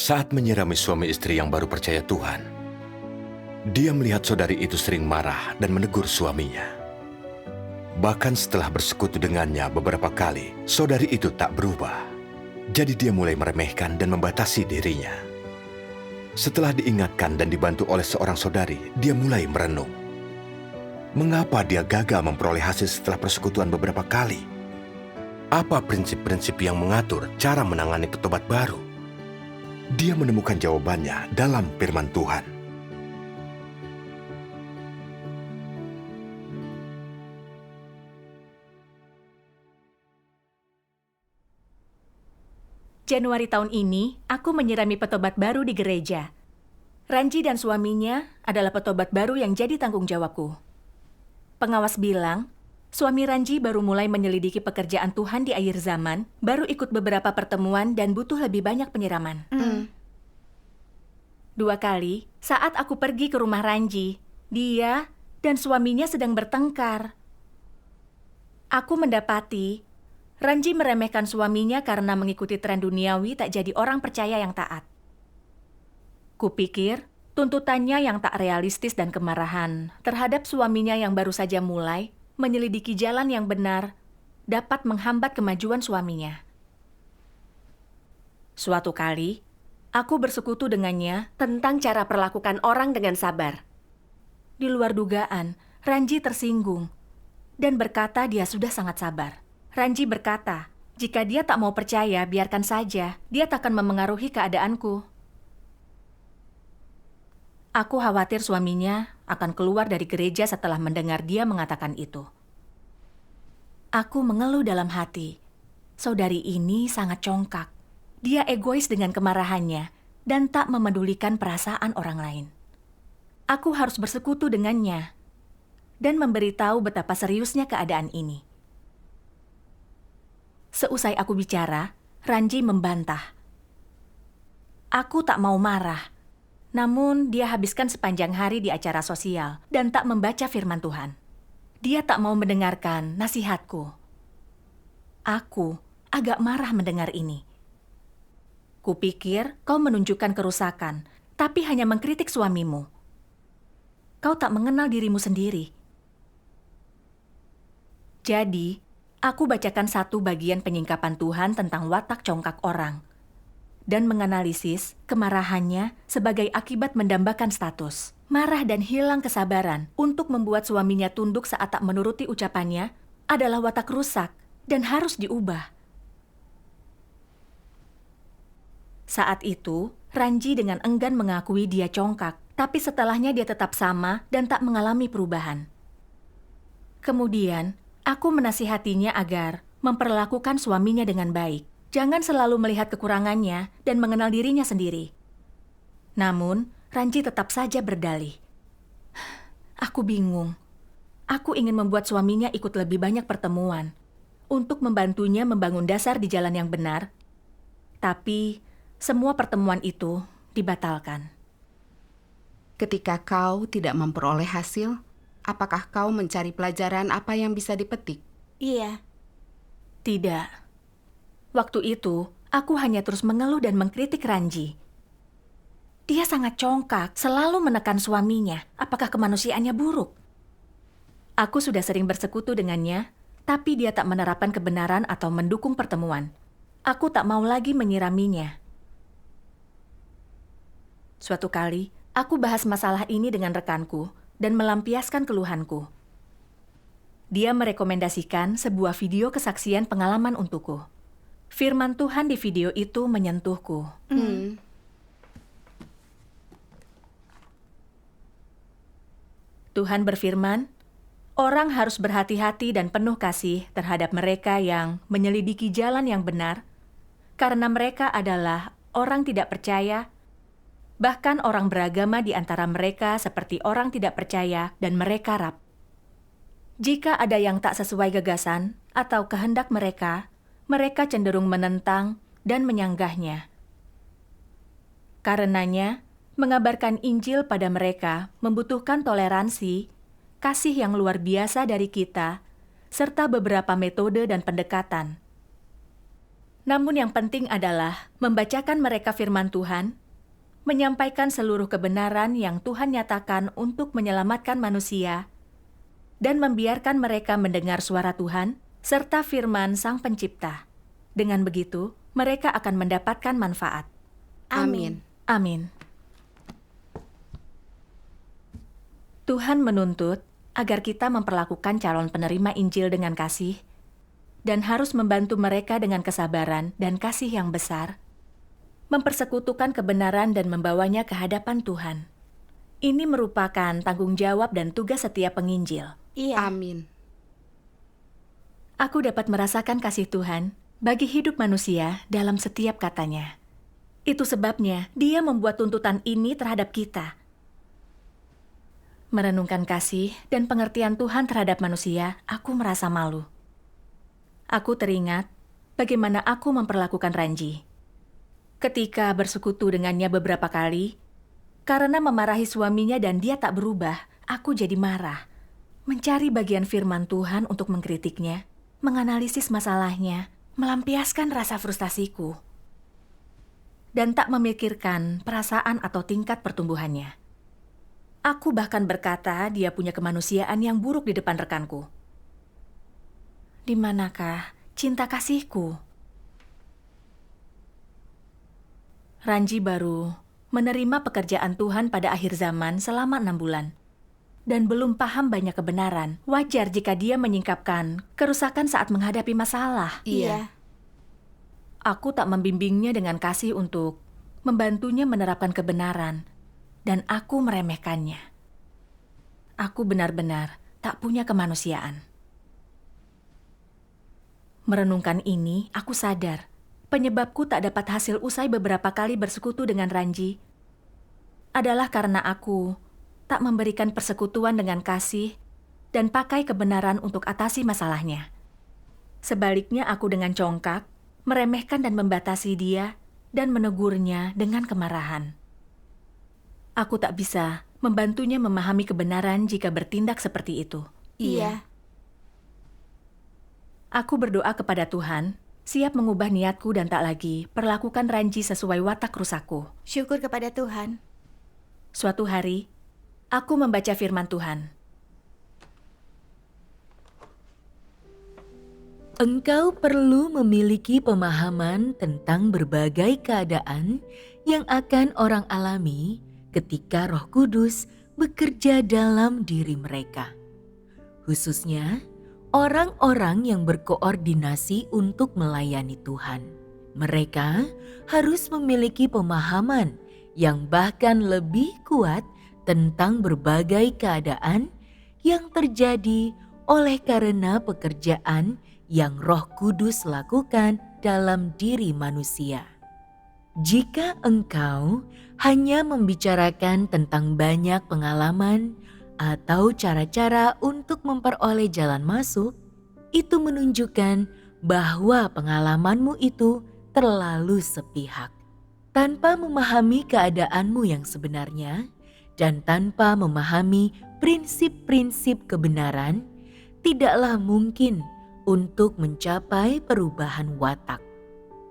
Saat menyirami suami istri yang baru percaya Tuhan, dia melihat saudari itu sering marah dan menegur suaminya. Bahkan setelah bersekutu dengannya beberapa kali, saudari itu tak berubah. Jadi dia mulai meremehkan dan membatasi dirinya. Setelah diingatkan dan dibantu oleh seorang saudari, dia mulai merenung. Mengapa dia gagal memperoleh hasil setelah persekutuan beberapa kali? Apa prinsip-prinsip yang mengatur cara menangani petobat baru? Dia menemukan jawabannya dalam firman Tuhan. Januari tahun ini, aku menyirami petobat baru di gereja. Ranji dan suaminya adalah petobat baru yang jadi tanggung jawabku. Pengawas bilang, suami Ranji baru mulai menyelidiki pekerjaan Tuhan di akhir zaman, baru ikut beberapa pertemuan dan butuh lebih banyak penyiraman. 2 kali, saat aku pergi ke rumah Ranji, dia dan suaminya sedang bertengkar. Aku mendapati Ranji meremehkan suaminya karena mengikuti tren duniawi tak jadi orang percaya yang taat. Kupikir tuntutannya yang tak realistis dan kemarahan terhadap suaminya yang baru saja mulai menyelidiki jalan yang benar dapat menghambat kemajuan suaminya. Suatu kali, aku bersekutu dengannya tentang cara perlakukan orang dengan sabar. Di luar dugaan, Ranji tersinggung dan berkata dia sudah sangat sabar. Ranji berkata, jika dia tak mau percaya, biarkan saja. Dia takkan memengaruhi keadaanku. Aku khawatir suaminya akan keluar dari gereja setelah mendengar dia mengatakan itu. Aku mengeluh dalam hati. Saudari ini sangat congkak. Dia egois dengan kemarahannya dan tak memedulikan perasaan orang lain. Aku harus bersekutu dengannya dan memberitahu betapa seriusnya keadaan ini. Seusai aku bicara, Ranji membantah. Aku tak mau marah, namun dia habiskan sepanjang hari di acara sosial dan tak membaca firman Tuhan. Dia tak mau mendengarkan nasihatku. Aku agak marah mendengar ini. Kupikir kau menunjukkan kerusakan, tapi hanya mengkritik suamimu. Kau tak mengenal dirimu sendiri. Jadi, aku bacakan satu bagian penyingkapan Tuhan tentang watak congkak orang dan menganalisis kemarahannya sebagai akibat mendambakan status. Marah dan hilang kesabaran untuk membuat suaminya tunduk saat tak menuruti ucapannya adalah watak rusak dan harus diubah. Saat itu, Ranji dengan enggan mengakui dia congkak, tapi setelahnya dia tetap sama dan tak mengalami perubahan. Kemudian, aku menasihatinya agar memperlakukan suaminya dengan baik. Jangan selalu melihat kekurangannya dan mengenal dirinya sendiri. Namun, Ranji tetap saja berdalih. Aku bingung. Aku ingin membuat suaminya ikut lebih banyak pertemuan untuk membantunya membangun dasar di jalan yang benar. Tapi, semua pertemuan itu dibatalkan. Ketika kau tidak memperoleh hasil, apakah kau mencari pelajaran apa yang bisa dipetik? Iya. Tidak. Waktu itu, aku hanya terus mengeluh dan mengkritik Ranji. Dia sangat congkak, selalu menekan suaminya. Apakah kemanusiaannya buruk? Aku sudah sering bersekutu dengannya, tapi dia tak menerapkan kebenaran atau mendukung pertemuan. Aku tak mau lagi menyiraminya. Suatu kali, aku bahas masalah ini dengan rekanku dan melampiaskan keluhanku. Dia merekomendasikan sebuah video kesaksian pengalaman untukku. Firman Tuhan di video itu menyentuhku. Tuhan berfirman, orang harus berhati-hati dan penuh kasih terhadap mereka yang menyelidiki jalan yang benar, karena mereka adalah orang tidak percaya, bahkan orang beragama di antara mereka seperti orang tidak percaya dan mereka rab. Jika ada yang tak sesuai gagasan atau kehendak mereka, mereka cenderung menentang dan menyanggahnya. Karenanya, mengabarkan Injil pada mereka membutuhkan toleransi, kasih yang luar biasa dari kita, serta beberapa metode dan pendekatan. Namun yang penting adalah membacakan mereka firman Tuhan, menyampaikan seluruh kebenaran yang Tuhan nyatakan untuk menyelamatkan manusia, dan membiarkan mereka mendengar suara Tuhan, serta firman Sang Pencipta. Dengan begitu, mereka akan mendapatkan manfaat. Amin. Amin. Tuhan menuntut agar kita memperlakukan calon penerima Injil dengan kasih, dan harus membantu mereka dengan kesabaran dan kasih yang besar, mempersekutukan kebenaran dan membawanya ke hadapan Tuhan. Ini merupakan tanggung jawab dan tugas setiap penginjil. Iya. Amin. Aku dapat merasakan kasih Tuhan bagi hidup manusia dalam setiap katanya. Itu sebabnya Dia membuat tuntutan ini terhadap kita. Merenungkan kasih dan pengertian Tuhan terhadap manusia, aku merasa malu. Aku teringat bagaimana aku memperlakukan Ranji. Ketika bersekutu dengannya beberapa kali, karena memarahi suaminya dan dia tak berubah, aku jadi marah. Mencari bagian firman Tuhan untuk mengkritiknya, menganalisis masalahnya, melampiaskan rasa frustasiku, dan tak memikirkan perasaan atau tingkat pertumbuhannya. Aku bahkan berkata dia punya kemanusiaan yang buruk di depan rekanku. Di manakah cinta kasihku? Ranji baru menerima pekerjaan Tuhan pada akhir zaman selama 6 bulan. Dan belum paham banyak kebenaran. Wajar jika dia menyingkapkan kerusakan saat menghadapi masalah. Iya. Aku tak membimbingnya dengan kasih untuk membantunya menerapkan kebenaran. Dan aku meremehkannya. Aku benar-benar tak punya kemanusiaan. Merenungkan ini, aku sadar penyebabku tak dapat hasil usai beberapa kali bersekutu dengan Ranji adalah karena aku tak memberikan persekutuan dengan kasih dan pakai kebenaran untuk atasi masalahnya. Sebaliknya aku dengan congkak, meremehkan dan membatasi dia dan menegurnya dengan kemarahan. Aku tak bisa membantunya memahami kebenaran jika bertindak seperti itu. Iya. Aku berdoa kepada Tuhan, siap mengubah niatku dan tak lagi perlakukan Ranji sesuai watak rusakku. Syukur kepada Tuhan. Suatu hari, aku membaca firman Tuhan. Engkau perlu memiliki pemahaman tentang berbagai keadaan yang akan orang alami ketika Roh Kudus bekerja dalam diri mereka. Khususnya, orang-orang yang berkoordinasi untuk melayani Tuhan. Mereka harus memiliki pemahaman yang bahkan lebih kuat tentang berbagai keadaan yang terjadi oleh karena pekerjaan yang Roh Kudus lakukan dalam diri manusia. Jika engkau hanya membicarakan tentang banyak pengalaman atau cara-cara untuk memperoleh jalan masuk, itu menunjukkan bahwa pengalamanmu itu terlalu sepihak. Tanpa memahami keadaanmu yang sebenarnya dan tanpa memahami prinsip-prinsip kebenaran, tidaklah mungkin untuk mencapai perubahan watak.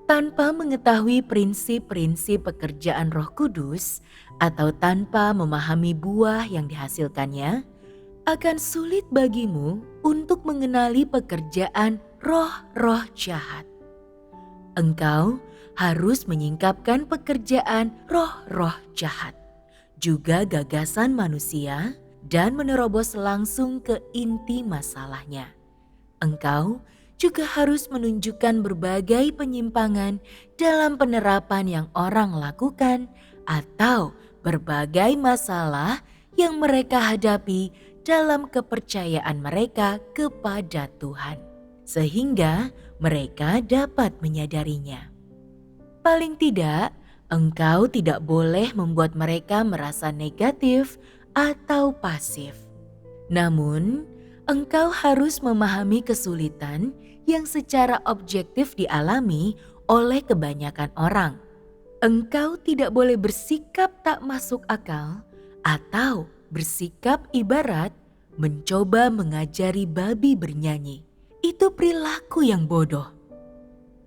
Tanpa mengetahui prinsip-prinsip pekerjaan Roh Kudus atau tanpa memahami buah yang dihasilkannya, akan sulit bagimu untuk mengenali pekerjaan roh-roh jahat. Engkau harus menyingkapkan pekerjaan roh-roh jahat, juga gagasan manusia, dan menerobos langsung ke inti masalahnya. Engkau juga harus menunjukkan berbagai penyimpangan dalam penerapan yang orang lakukan atau berbagai masalah yang mereka hadapi dalam kepercayaan mereka kepada Tuhan, sehingga mereka dapat menyadarinya. Paling tidak, engkau tidak boleh membuat mereka merasa negatif atau pasif. Namun, engkau harus memahami kesulitan yang secara objektif dialami oleh kebanyakan orang. Engkau tidak boleh bersikap tak masuk akal atau bersikap ibarat mencoba mengajari babi bernyanyi. Itu perilaku yang bodoh.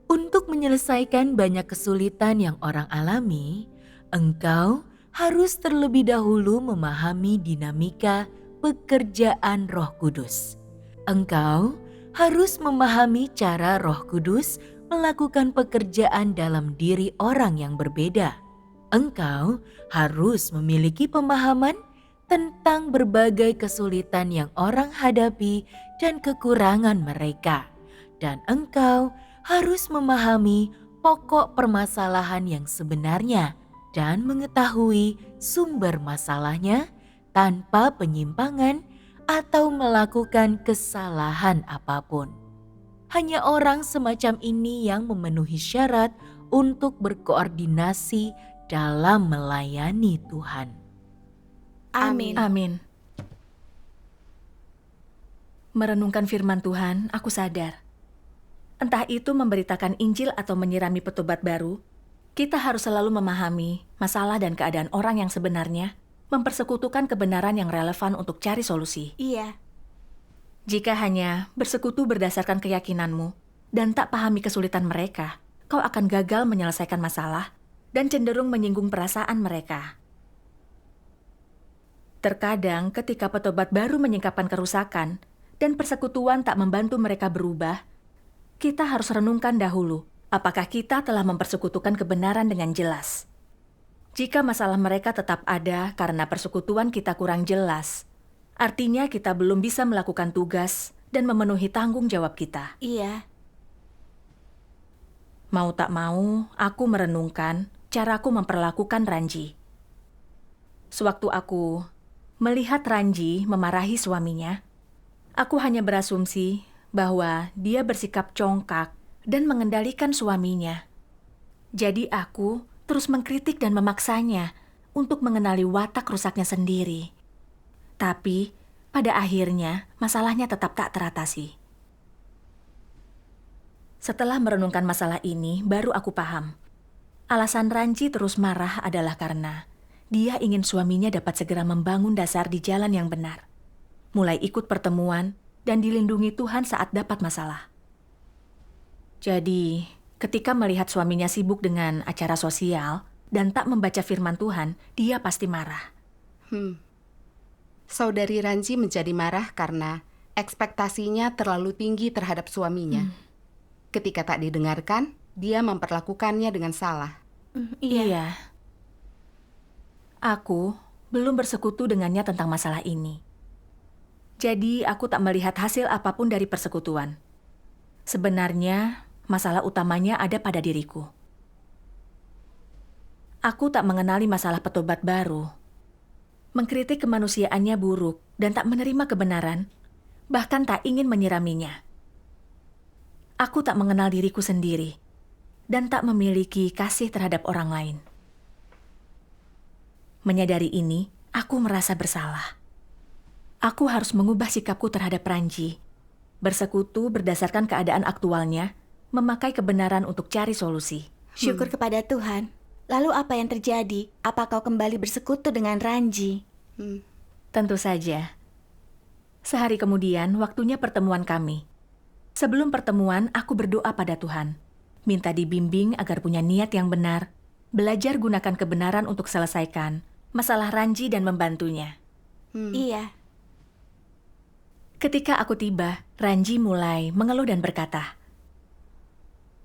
Untuk menyelesaikan banyak kesulitan yang orang alami, engkau harus terlebih dahulu memahami dinamika pekerjaan Roh Kudus. Engkau harus memahami cara Roh Kudus melakukan pekerjaan dalam diri orang yang berbeda. Engkau harus memiliki pemahaman tentang berbagai kesulitan yang orang hadapi dan kekurangan mereka. Dan engkau harus memahami pokok permasalahan yang sebenarnya dan mengetahui sumber masalahnya tanpa penyimpangan atau melakukan kesalahan apapun. Hanya orang semacam ini yang memenuhi syarat untuk berkoordinasi dalam melayani Tuhan. Amin. Amin. Merenungkan firman Tuhan, aku sadar. Entah itu memberitakan Injil atau menyirami petobat baru, kita harus selalu memahami masalah dan keadaan orang yang sebenarnya, mempersekutukan kebenaran yang relevan untuk cari solusi. Iya. Jika hanya bersekutu berdasarkan keyakinanmu dan tak pahami kesulitan mereka, kau akan gagal menyelesaikan masalah dan cenderung menyinggung perasaan mereka. Terkadang ketika petobat baru menyingkapkan kerusakan dan persekutuan tak membantu mereka berubah, kita harus renungkan dahulu apakah kita telah mempersekutukan kebenaran dengan jelas. Jika masalah mereka tetap ada karena persekutuan kita kurang jelas, artinya kita belum bisa melakukan tugas dan memenuhi tanggung jawab kita. Iya. Mau tak mau, aku merenungkan caraku memperlakukan Ranji. Sewaktu aku melihat Ranji memarahi suaminya, aku hanya berasumsi bahwa dia bersikap congkak dan mengendalikan suaminya. Jadi aku terus mengkritik dan memaksanya untuk mengenali watak rusaknya sendiri. Tapi pada akhirnya masalahnya tetap tak teratasi. Setelah merenungkan masalah ini, baru aku paham. Alasan Ranji terus marah adalah karena dia ingin suaminya dapat segera membangun dasar di jalan yang benar. Mulai ikut pertemuan dan dilindungi Tuhan saat dapat masalah. Jadi, ketika melihat suaminya sibuk dengan acara sosial dan tak membaca firman Tuhan, dia pasti marah. Saudari Ranji menjadi marah karena ekspektasinya terlalu tinggi terhadap suaminya. Ketika tak didengarkan, dia memperlakukannya dengan salah. Iya. Aku belum bersekutu dengannya tentang masalah ini. Jadi aku tak melihat hasil apapun dari persekutuan. Sebenarnya, masalah utamanya ada pada diriku. Aku tak mengenali masalah petobat baru. Mengkritik kemanusiaannya buruk dan tak menerima kebenaran, bahkan tak ingin menyiraminya. Aku tak mengenal diriku sendiri dan tak memiliki kasih terhadap orang lain. Menyadari ini, aku merasa bersalah. Aku harus mengubah sikapku terhadap Ranji, bersekutu berdasarkan keadaan aktualnya, memakai kebenaran untuk cari solusi. Syukur kepada Tuhan. Lalu apa yang terjadi? Apa kau kembali bersekutu dengan Ranji? Tentu saja. Sehari kemudian, waktunya pertemuan kami. Sebelum pertemuan, aku berdoa pada Tuhan. Minta dibimbing agar punya niat yang benar, belajar gunakan kebenaran untuk selesaikan masalah Ranji dan membantunya. Iya. Ketika aku tiba, Ranji mulai mengeluh dan berkata,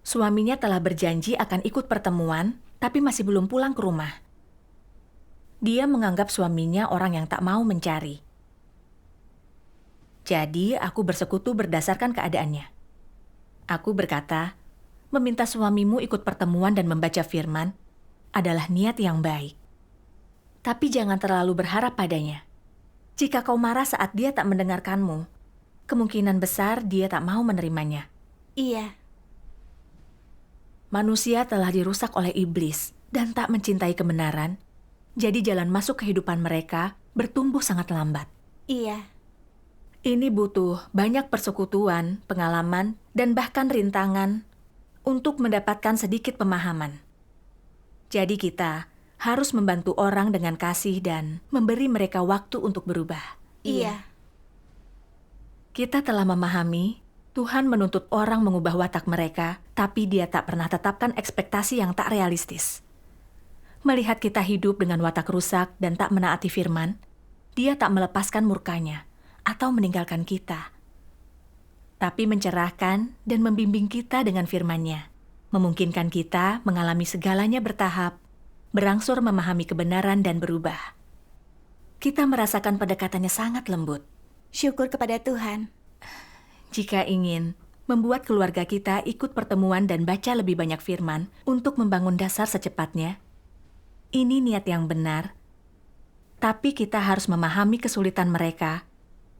suaminya telah berjanji akan ikut pertemuan, tapi masih belum pulang ke rumah. Dia menganggap suaminya orang yang tak mau mencari. Jadi, aku bersekutu berdasarkan keadaannya. Aku berkata, meminta suamimu ikut pertemuan dan membaca firman adalah niat yang baik. Tapi jangan terlalu berharap padanya. Jika kau marah saat dia tak mendengarkanmu, kemungkinan besar dia tak mau menerimanya. Iya. Manusia telah dirusak oleh iblis dan tak mencintai kebenaran, jadi jalan masuk kehidupan mereka bertumbuh sangat lambat. Iya. Ini butuh banyak persekutuan, pengalaman, dan bahkan rintangan untuk mendapatkan sedikit pemahaman. Jadi kita harus membantu orang dengan kasih dan memberi mereka waktu untuk berubah. Iya. Kita telah memahami Tuhan menuntut orang mengubah watak mereka, tapi Dia tak pernah tetapkan ekspektasi yang tak realistis. Melihat kita hidup dengan watak rusak dan tak menaati firman, Dia tak melepaskan murkanya atau meninggalkan kita, tapi mencerahkan dan membimbing kita dengan firman-Nya, memungkinkan kita mengalami segalanya bertahap, berangsur memahami kebenaran dan berubah. Kita merasakan pendekatannya sangat lembut. Syukur kepada Tuhan. Jika ingin membuat keluarga kita ikut pertemuan dan baca lebih banyak firman untuk membangun dasar secepatnya, ini niat yang benar, tapi kita harus memahami kesulitan mereka,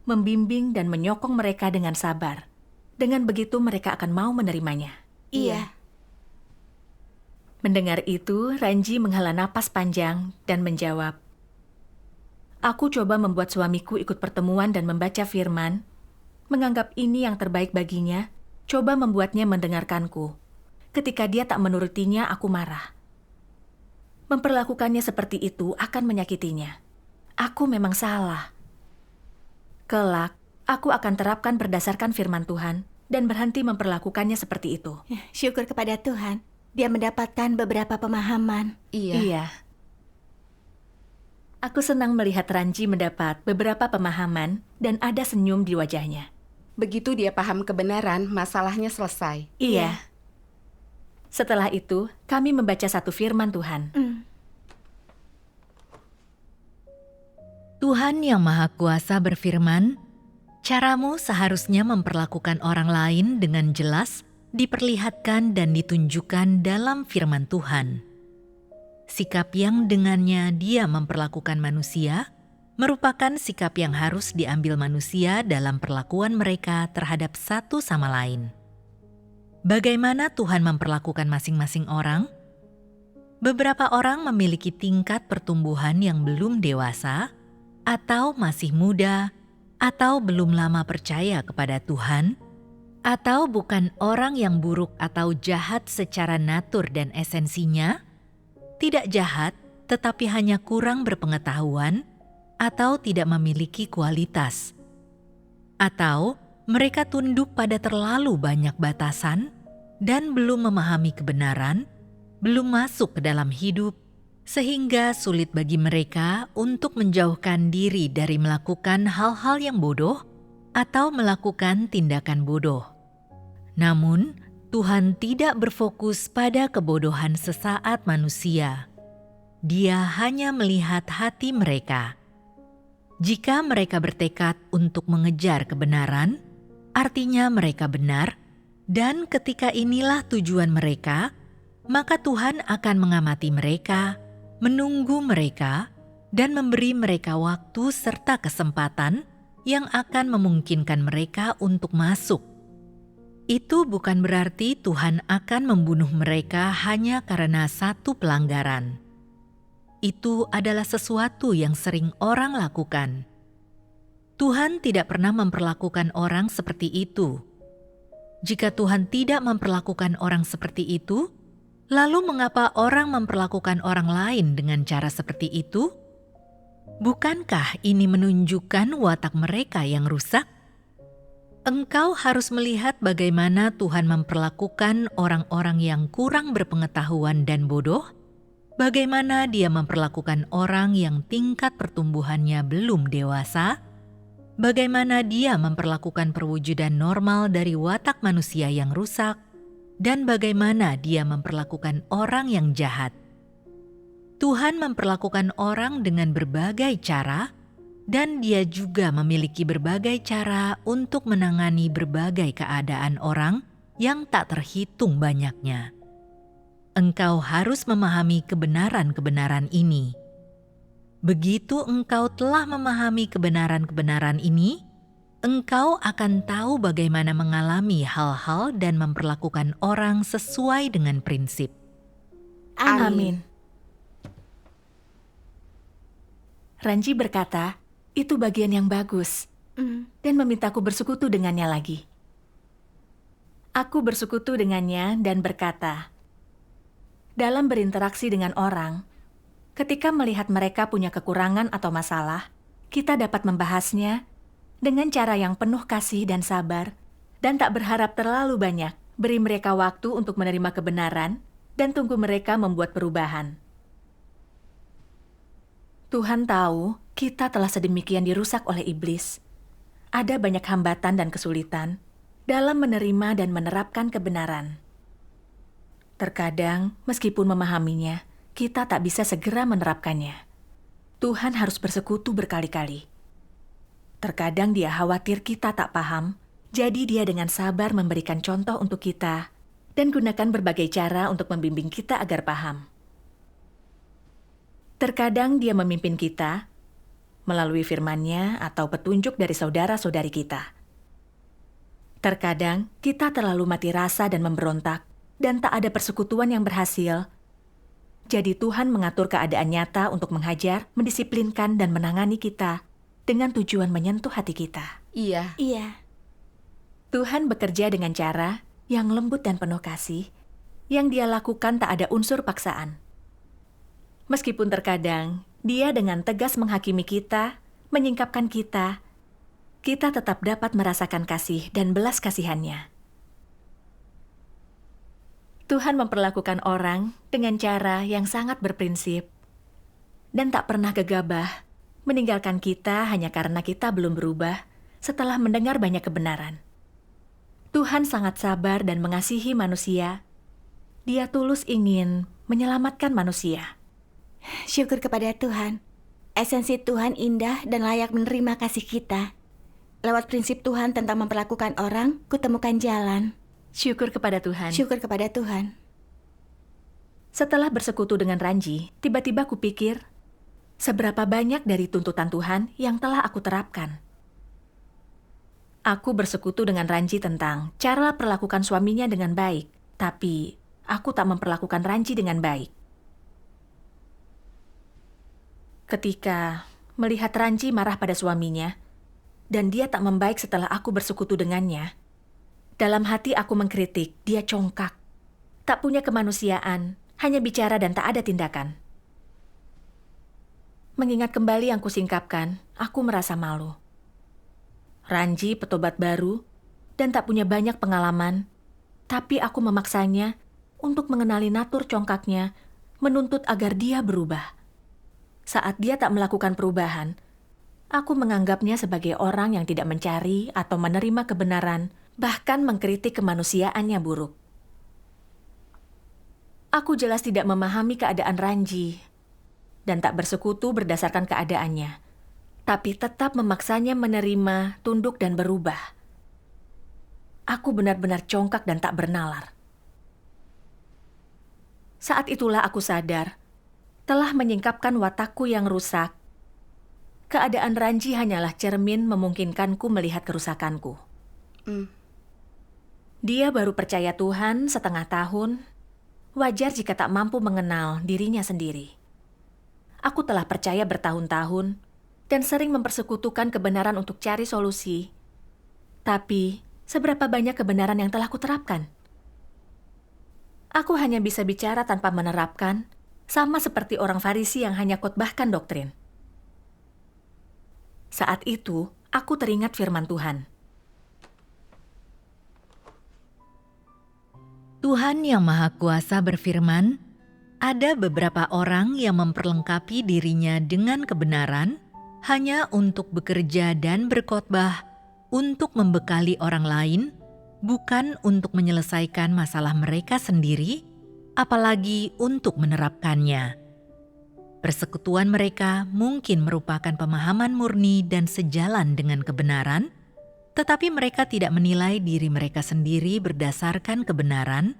membimbing dan menyokong mereka dengan sabar. Dengan begitu mereka akan mau menerimanya. Iya. Mendengar itu, Ranji menghela napas panjang dan menjawab, "Aku coba membuat suamiku ikut pertemuan dan membaca firman, menganggap ini yang terbaik baginya, coba membuatnya mendengarkanku. Ketika dia tak menurutinya, aku marah. Memperlakukannya seperti itu akan menyakitinya. Aku memang salah. Kelak, aku akan terapkan berdasarkan firman Tuhan dan berhenti memperlakukannya seperti itu." Syukur kepada Tuhan. Dia mendapatkan beberapa pemahaman. Iya. Aku senang melihat Ranji mendapat beberapa pemahaman dan ada senyum di wajahnya. Begitu dia paham kebenaran, masalahnya selesai. Iya. Setelah itu, kami membaca satu firman Tuhan. Tuhan Yang Maha Kuasa berfirman, "Caramu seharusnya memperlakukan orang lain dengan jelas, diperlihatkan dan ditunjukkan dalam firman Tuhan. Sikap yang dengannya Dia memperlakukan manusia merupakan sikap yang harus diambil manusia dalam perlakuan mereka terhadap satu sama lain. Bagaimana Tuhan memperlakukan masing-masing orang? Beberapa orang memiliki tingkat pertumbuhan yang belum dewasa, atau masih muda, atau belum lama percaya kepada Tuhan, atau bukan orang yang buruk atau jahat secara natur dan esensinya, tidak jahat tetapi hanya kurang berpengetahuan, atau tidak memiliki kualitas, atau mereka tunduk pada terlalu banyak batasan dan belum memahami kebenaran, belum masuk ke dalam hidup, sehingga sulit bagi mereka untuk menjauhkan diri dari melakukan hal-hal yang bodoh atau melakukan tindakan bodoh. Namun, Tuhan tidak berfokus pada kebodohan sesaat manusia. Dia hanya melihat hati mereka. Jika mereka bertekad untuk mengejar kebenaran, artinya mereka benar, dan ketika inilah tujuan mereka, maka Tuhan akan mengamati mereka, menunggu mereka, dan memberi mereka waktu serta kesempatan yang akan memungkinkan mereka untuk masuk. Itu bukan berarti Tuhan akan membunuh mereka hanya karena satu pelanggaran. Itu adalah sesuatu yang sering orang lakukan. Tuhan tidak pernah memperlakukan orang seperti itu. Jika Tuhan tidak memperlakukan orang seperti itu, lalu mengapa orang memperlakukan orang lain dengan cara seperti itu? Bukankah ini menunjukkan watak mereka yang rusak? Engkau harus melihat bagaimana Tuhan memperlakukan orang-orang yang kurang berpengetahuan dan bodoh, bagaimana Dia memperlakukan orang yang tingkat pertumbuhannya belum dewasa, bagaimana Dia memperlakukan perwujudan normal dari watak manusia yang rusak, dan bagaimana Dia memperlakukan orang yang jahat. Tuhan memperlakukan orang dengan berbagai cara, dan Dia juga memiliki berbagai cara untuk menangani berbagai keadaan orang yang tak terhitung banyaknya. Engkau harus memahami kebenaran-kebenaran ini. Begitu engkau telah memahami kebenaran-kebenaran ini, engkau akan tahu bagaimana mengalami hal-hal dan memperlakukan orang sesuai dengan prinsip. Amin. Ranji berkata, "Itu bagian yang bagus," dan memintaku bersekutu dengannya lagi. Aku bersekutu dengannya dan berkata, dalam berinteraksi dengan orang, ketika melihat mereka punya kekurangan atau masalah, kita dapat membahasnya dengan cara yang penuh kasih dan sabar, Dan tak berharap terlalu banyak. Beri mereka waktu untuk menerima kebenaran dan tunggu mereka membuat perubahan. Tuhan tahu kita telah sedemikian dirusak oleh iblis. Ada banyak hambatan dan kesulitan dalam menerima dan menerapkan kebenaran. Terkadang, meskipun memahaminya, kita tak bisa segera menerapkannya. Tuhan harus bersekutu berkali-kali. Terkadang dia khawatir kita tak paham, jadi dia dengan sabar memberikan contoh untuk kita dan gunakan berbagai cara untuk membimbing kita agar paham. Terkadang dia memimpin kita melalui firman-Nya atau petunjuk dari saudara-saudari kita. Terkadang kita terlalu mati rasa dan memberontak, dan tak ada persekutuan yang berhasil. Jadi Tuhan mengatur keadaan nyata untuk menghajar, mendisiplinkan, dan menangani kita dengan tujuan menyentuh hati kita. Iya. Iya. Tuhan bekerja dengan cara yang lembut dan penuh kasih, yang Dia lakukan tak ada unsur paksaan. Meskipun terkadang Dia dengan tegas menghakimi kita, menyingkapkan kita tetap dapat merasakan kasih dan belas kasihan-Nya. Tuhan memperlakukan orang dengan cara yang sangat berprinsip dan tak pernah gegabah meninggalkan kita hanya karena kita belum berubah setelah mendengar banyak kebenaran. Tuhan sangat sabar dan mengasihi manusia. Dia tulus ingin menyelamatkan manusia. Syukur kepada Tuhan. Esensi Tuhan indah dan layak menerima kasih kita. Lewat prinsip Tuhan tentang memperlakukan orang, kutemukan jalan. Syukur kepada Tuhan. Syukur kepada Tuhan. Setelah bersekutu dengan Ranji, tiba-tiba kupikir, seberapa banyak dari tuntutan Tuhan yang telah aku terapkan. Aku bersekutu dengan Ranji tentang cara perlakukan suaminya dengan baik, tapi aku tak memperlakukan Ranji dengan baik. Ketika melihat Ranji marah pada suaminya, dan dia tak membaik setelah aku bersekutu dengannya, dalam hati aku mengkritik, dia congkak, tak punya kemanusiaan, hanya bicara dan tak ada tindakan. Mengingat kembali yang kusingkapkan, aku merasa malu. Ranji petobat baru dan tak punya banyak pengalaman, tapi aku memaksanya untuk mengenali natur congkaknya, menuntut agar dia berubah. Saat dia tak melakukan perubahan, aku menganggapnya sebagai orang yang tidak mencari atau menerima kebenaran, bahkan mengkritik kemanusiaannya buruk. Aku jelas tidak memahami keadaan Ranji dan tak bersekutu berdasarkan keadaannya, tapi tetap memaksanya menerima, tunduk, dan berubah. Aku benar-benar congkak dan tak bernalar. Saat itulah aku sadar, telah menyingkapkan watakku yang rusak. Keadaan Ranji hanyalah cermin memungkinkanku melihat kerusakanku. Dia baru percaya Tuhan setengah tahun, wajar jika tak mampu mengenal dirinya sendiri. Aku telah percaya bertahun-tahun dan sering mempersekutukan kebenaran untuk cari solusi. Tapi, seberapa banyak kebenaran yang telah kuterapkan? Aku hanya bisa bicara tanpa menerapkan, sama seperti orang Farisi yang hanya khotbahkan doktrin. Saat itu, aku teringat firman Tuhan. Tuhan Yang Maha Kuasa berfirman, ada beberapa orang yang memperlengkapi dirinya dengan kebenaran hanya untuk bekerja dan berkhotbah untuk membekali orang lain, bukan untuk menyelesaikan masalah mereka sendiri, apalagi untuk menerapkannya. Persekutuan mereka mungkin merupakan pemahaman murni dan sejalan dengan kebenaran, tetapi mereka tidak menilai diri mereka sendiri berdasarkan kebenaran.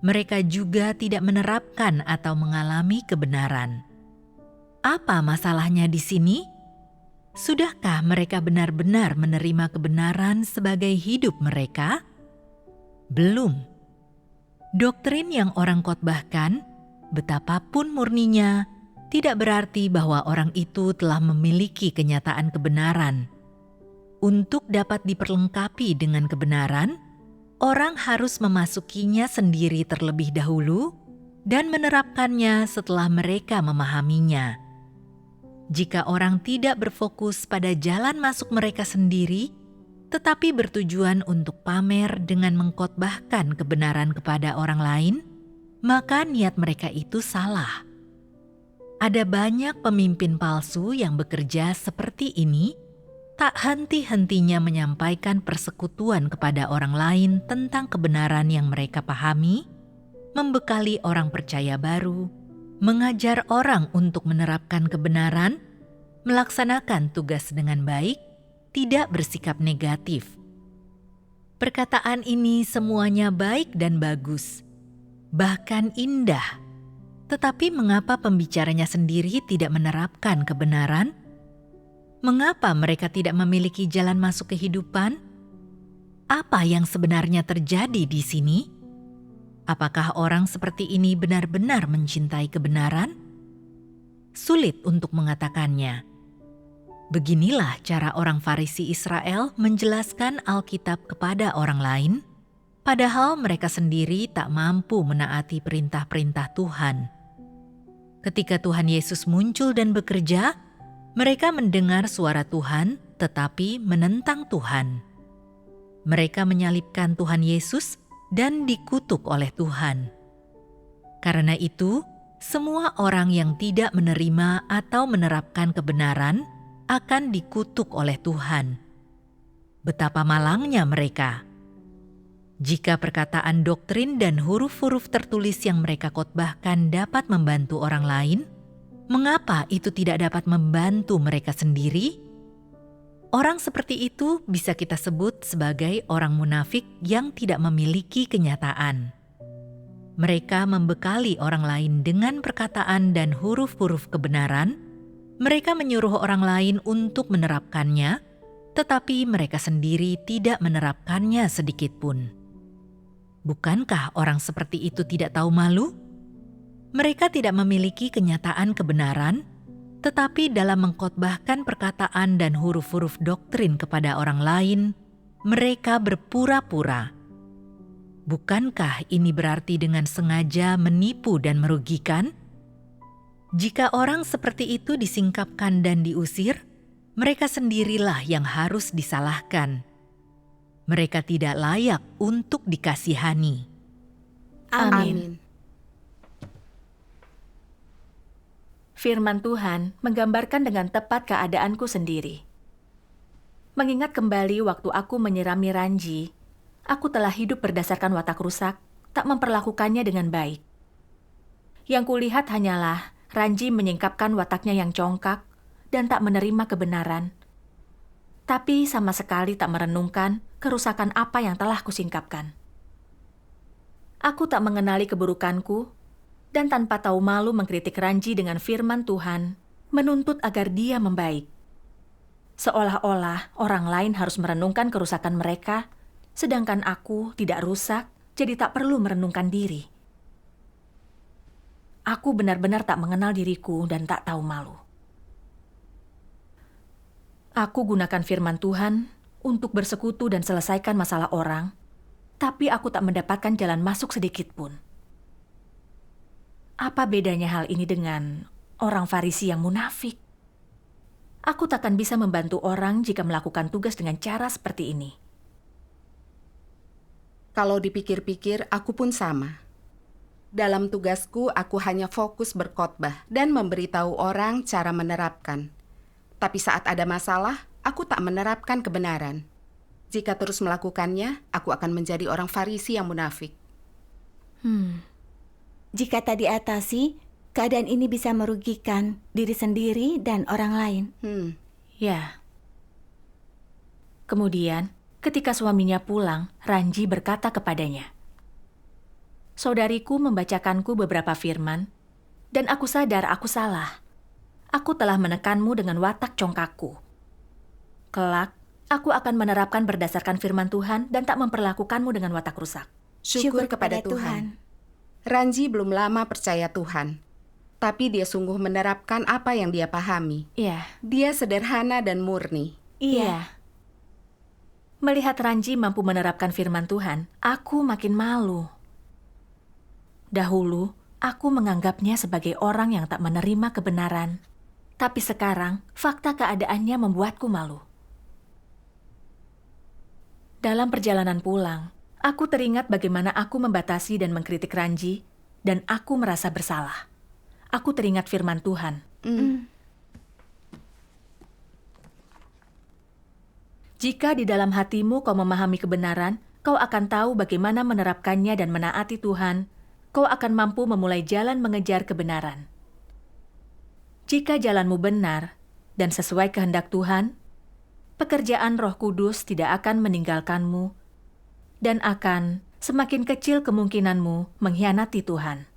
Mereka juga tidak menerapkan atau mengalami kebenaran. Apa masalahnya di sini? Sudahkah mereka benar-benar menerima kebenaran sebagai hidup mereka? Belum. Doktrin yang orang khotbahkan, betapapun murninya, tidak berarti bahwa orang itu telah memiliki kenyataan kebenaran. Untuk dapat diperlengkapi dengan kebenaran, orang harus memasukinya sendiri terlebih dahulu dan menerapkannya setelah mereka memahaminya. Jika orang tidak berfokus pada jalan masuk mereka sendiri, tetapi bertujuan untuk pamer dengan mengkhotbahkan kebenaran kepada orang lain, maka niat mereka itu salah. Ada banyak pemimpin palsu yang bekerja seperti ini, tak henti-hentinya menyampaikan persekutuan kepada orang lain tentang kebenaran yang mereka pahami, membekali orang percaya baru, mengajar orang untuk menerapkan kebenaran, melaksanakan tugas dengan baik, tidak bersikap negatif. Perkataan ini semuanya baik dan bagus, bahkan indah. Tetapi mengapa pembicaranya sendiri tidak menerapkan kebenaran? Mengapa mereka tidak memiliki jalan masuk kehidupan? Apa yang sebenarnya terjadi di sini? Apakah orang seperti ini benar-benar mencintai kebenaran? Sulit untuk mengatakannya. Beginilah cara orang Farisi Israel menjelaskan Alkitab kepada orang lain, padahal mereka sendiri tak mampu menaati perintah-perintah Tuhan. Ketika Tuhan Yesus muncul dan bekerja, mereka mendengar suara Tuhan tetapi menentang Tuhan. Mereka menyalibkan Tuhan Yesus dan dikutuk oleh Tuhan. Karena itu, semua orang yang tidak menerima atau menerapkan kebenaran akan dikutuk oleh Tuhan. Betapa malangnya mereka! Jika perkataan doktrin dan huruf-huruf tertulis yang mereka khotbahkan dapat membantu orang lain, mengapa itu tidak dapat membantu mereka sendiri? Orang seperti itu bisa kita sebut sebagai orang munafik yang tidak memiliki kenyataan. Mereka membekali orang lain dengan perkataan dan huruf-huruf kebenaran. Mereka menyuruh orang lain untuk menerapkannya, tetapi mereka sendiri tidak menerapkannya sedikit pun. Bukankah orang seperti itu tidak tahu malu? Mereka tidak memiliki kenyataan kebenaran, tetapi dalam mengkhotbahkan perkataan dan huruf-huruf doktrin kepada orang lain, mereka berpura-pura. Bukankah ini berarti dengan sengaja menipu dan merugikan? Jika orang seperti itu disingkapkan dan diusir, mereka sendirilah yang harus disalahkan. Mereka tidak layak untuk dikasihani. Amin. Firman Tuhan menggambarkan dengan tepat keadaanku sendiri. Mengingat kembali waktu aku menyirami Ranji, aku telah hidup berdasarkan watak rusak, tak memperlakukannya dengan baik. Yang kulihat hanyalah Ranji menyingkapkan wataknya yang congkak dan tak menerima kebenaran. Tapi sama sekali tak merenungkan kerusakan apa yang telah kusingkapkan. Aku tak mengenali keburukanku, dan tanpa tahu malu mengkritik Ranji dengan firman Tuhan, menuntut agar dia membaik. Seolah-olah orang lain harus merenungkan kerusakan mereka, sedangkan aku tidak rusak, jadi tak perlu merenungkan diri. Aku benar-benar tak mengenal diriku dan tak tahu malu. Aku gunakan firman Tuhan untuk bersekutu dan selesaikan masalah orang, tapi aku tak mendapatkan jalan masuk sedikit pun. Apa bedanya hal ini dengan orang Farisi yang munafik? Aku takkan bisa membantu orang jika melakukan tugas dengan cara seperti ini. Kalau dipikir-pikir, aku pun sama. Dalam tugasku, aku hanya fokus berkhotbah dan memberitahu orang cara menerapkan. Tapi saat ada masalah, aku tak menerapkan kebenaran. Jika terus melakukannya, aku akan menjadi orang Farisi yang munafik. Jika tak diatasi, keadaan ini bisa merugikan diri sendiri dan orang lain. Ya. Kemudian, ketika suaminya pulang, Ranji berkata kepadanya, "Saudariku membacakanku beberapa firman, dan aku sadar aku salah. Aku telah menekanmu dengan watak congkakku. Kelak, aku akan menerapkan berdasarkan firman Tuhan dan tak memperlakukanmu dengan watak rusak." Syukur kepada Tuhan. Ranji belum lama percaya Tuhan, tapi dia sungguh menerapkan apa yang dia pahami. Iya. Dia sederhana dan murni. Iya. Melihat Ranji mampu menerapkan firman Tuhan, aku makin malu. Dahulu, aku menganggapnya sebagai orang yang tak menerima kebenaran. Tapi sekarang, fakta keadaannya membuatku malu. Dalam perjalanan pulang, aku teringat bagaimana aku membatasi dan mengkritik Ranji, dan aku merasa bersalah. Aku teringat firman Tuhan. Jika di dalam hatimu kau memahami kebenaran, kau akan tahu bagaimana menerapkannya dan menaati Tuhan. Kau akan mampu memulai jalan mengejar kebenaran. Jika jalanmu benar dan sesuai kehendak Tuhan, pekerjaan Roh Kudus tidak akan meninggalkanmu dan akan semakin kecil kemungkinanmu mengkhianati Tuhan.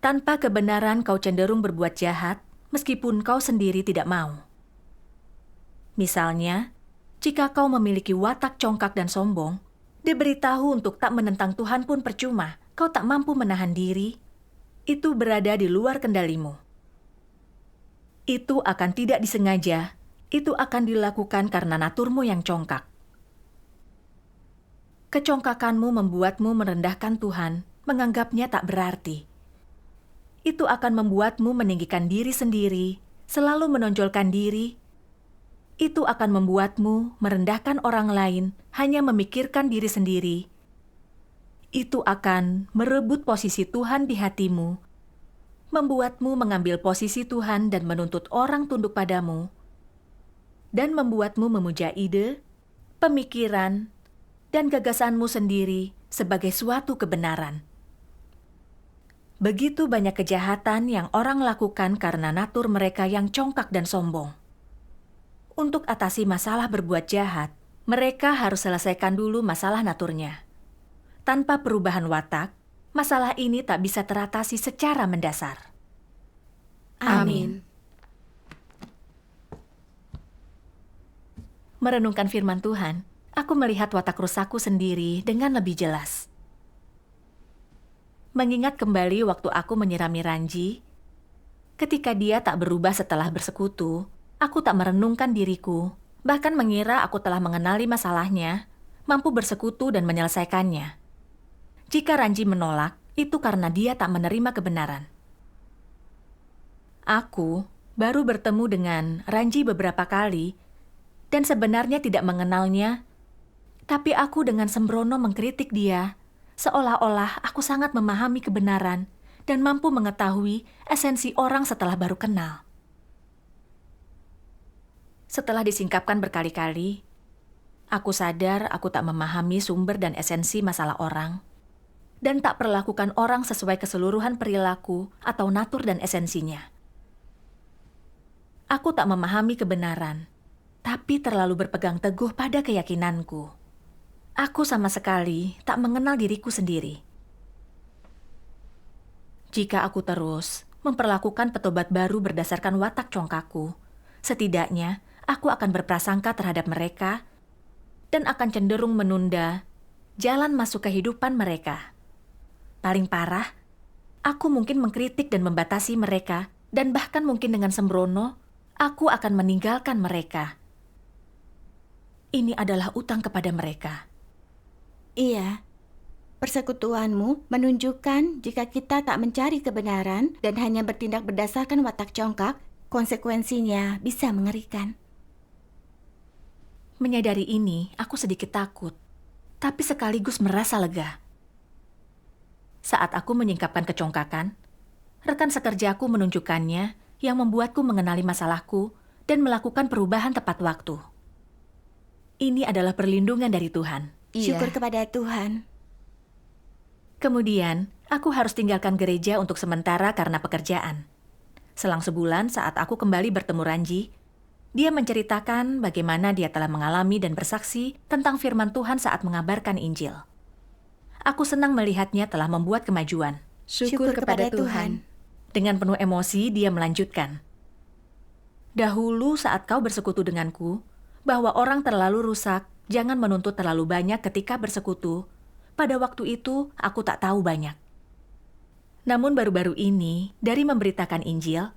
Tanpa kebenaran kau cenderung berbuat jahat, meskipun kau sendiri tidak mau. Misalnya, jika kau memiliki watak congkak dan sombong, diberitahu untuk tak menentang Tuhan pun percuma, kau tak mampu menahan diri, itu berada di luar kendalimu. Itu akan tidak disengaja, itu akan dilakukan karena naturmu yang congkak. Kecongkakanmu membuatmu merendahkan Tuhan, menganggapnya tak berarti. Itu akan membuatmu meninggikan diri sendiri, selalu menonjolkan diri. Itu akan membuatmu merendahkan orang lain, hanya memikirkan diri sendiri. Itu akan merebut posisi Tuhan di hatimu, membuatmu mengambil posisi Tuhan dan menuntut orang tunduk padamu, dan membuatmu memuja ide, pemikiran, dan gagasanmu sendiri sebagai suatu kebenaran. Begitu banyak kejahatan yang orang lakukan karena natur mereka yang congkak dan sombong. Untuk atasi masalah berbuat jahat, mereka harus selesaikan dulu masalah naturnya. Tanpa perubahan watak, masalah ini tak bisa teratasi secara mendasar. Amin. Merenungkan firman Tuhan, aku melihat watak rusakku sendiri dengan lebih jelas. Mengingat kembali waktu aku menyirami Ranji, ketika dia tak berubah setelah bersekutu, aku tak merenungkan diriku, bahkan mengira aku telah mengenali masalahnya, mampu bersekutu dan menyelesaikannya. Jika Ranji menolak, itu karena dia tak menerima kebenaran. Aku baru bertemu dengan Ranji beberapa kali, dan sebenarnya tidak mengenalnya, tapi aku dengan sembrono mengkritik dia, seolah-olah aku sangat memahami kebenaran dan mampu mengetahui esensi orang setelah baru kenal. Setelah disingkapkan berkali-kali, aku sadar aku tak memahami sumber dan esensi masalah orang, dan tak perlakukan orang sesuai keseluruhan perilaku atau natur dan esensinya. Aku tak memahami kebenaran, tapi terlalu berpegang teguh pada keyakinanku. Aku sama sekali tak mengenal diriku sendiri. Jika aku terus memperlakukan petobat baru berdasarkan watak congkakku, setidaknya aku akan berprasangka terhadap mereka dan akan cenderung menunda jalan masuk kehidupan mereka. Paling parah, aku mungkin mengkritik dan membatasi mereka, dan bahkan mungkin dengan sembrono, aku akan meninggalkan mereka. Ini adalah utang kepada mereka. Iya, persekutuanmu menunjukkan jika kita tak mencari kebenaran dan hanya bertindak berdasarkan watak congkak, konsekuensinya bisa mengerikan. Menyadari ini, aku sedikit takut, tapi sekaligus merasa lega. Saat aku menyingkapkan kecongkakan, rekan sekerjaku menunjukkannya yang membuatku mengenali masalahku dan melakukan perubahan tepat waktu. Ini adalah perlindungan dari Tuhan. Syukur kepada Tuhan. Kemudian, aku harus tinggalkan gereja untuk sementara karena pekerjaan. Selang sebulan saat aku kembali bertemu Ranji, dia menceritakan bagaimana dia telah mengalami dan bersaksi tentang firman Tuhan saat mengabarkan Injil. Aku senang melihatnya telah membuat kemajuan. Syukur kepada Tuhan. Dengan penuh emosi, dia melanjutkan. Dahulu saat kau bersekutu denganku, bahwa orang terlalu rusak, jangan menuntut terlalu banyak ketika bersekutu. Pada waktu itu, aku tak tahu banyak. Namun baru-baru ini, dari memberitakan Injil,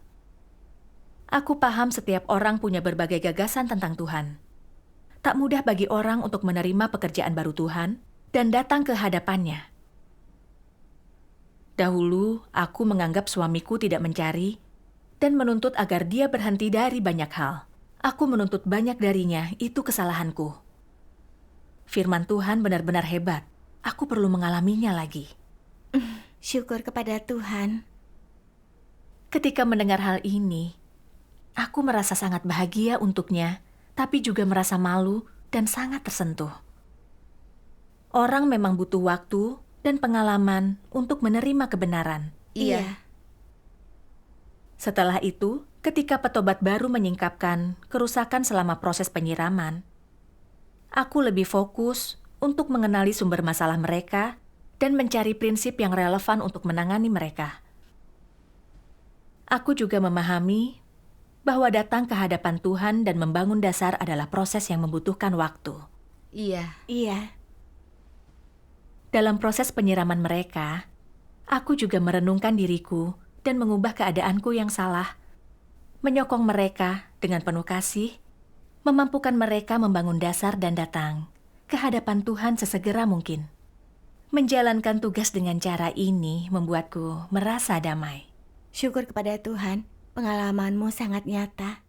aku paham setiap orang punya berbagai gagasan tentang Tuhan. Tak mudah bagi orang untuk menerima pekerjaan baru Tuhan dan datang ke hadapannya. Dahulu, aku menganggap suamiku tidak mencari dan menuntut agar dia berhenti dari banyak hal. Aku menuntut banyak darinya, itu kesalahanku. Firman Tuhan benar-benar hebat. Aku perlu mengalaminya lagi. Syukur kepada Tuhan. Ketika mendengar hal ini, aku merasa sangat bahagia untuknya, tapi juga merasa malu dan sangat tersentuh. Orang memang butuh waktu dan pengalaman untuk menerima kebenaran. Iya. Setelah itu, ketika petobat baru menyingkapkan kerusakan selama proses penyiraman, aku lebih fokus untuk mengenali sumber masalah mereka dan mencari prinsip yang relevan untuk menangani mereka. Aku juga memahami bahwa datang ke hadapan Tuhan dan membangun dasar adalah proses yang membutuhkan waktu. Iya. Iya. Dalam proses penyiraman mereka, aku juga merenungkan diriku dan mengubah keadaanku yang salah, menyokong mereka dengan penuh kasih, memampukan mereka membangun dasar dan datang ke hadapan Tuhan sesegera mungkin. Menjalankan tugas dengan cara ini membuatku merasa damai. Syukur kepada Tuhan, pengalamanmu sangat nyata.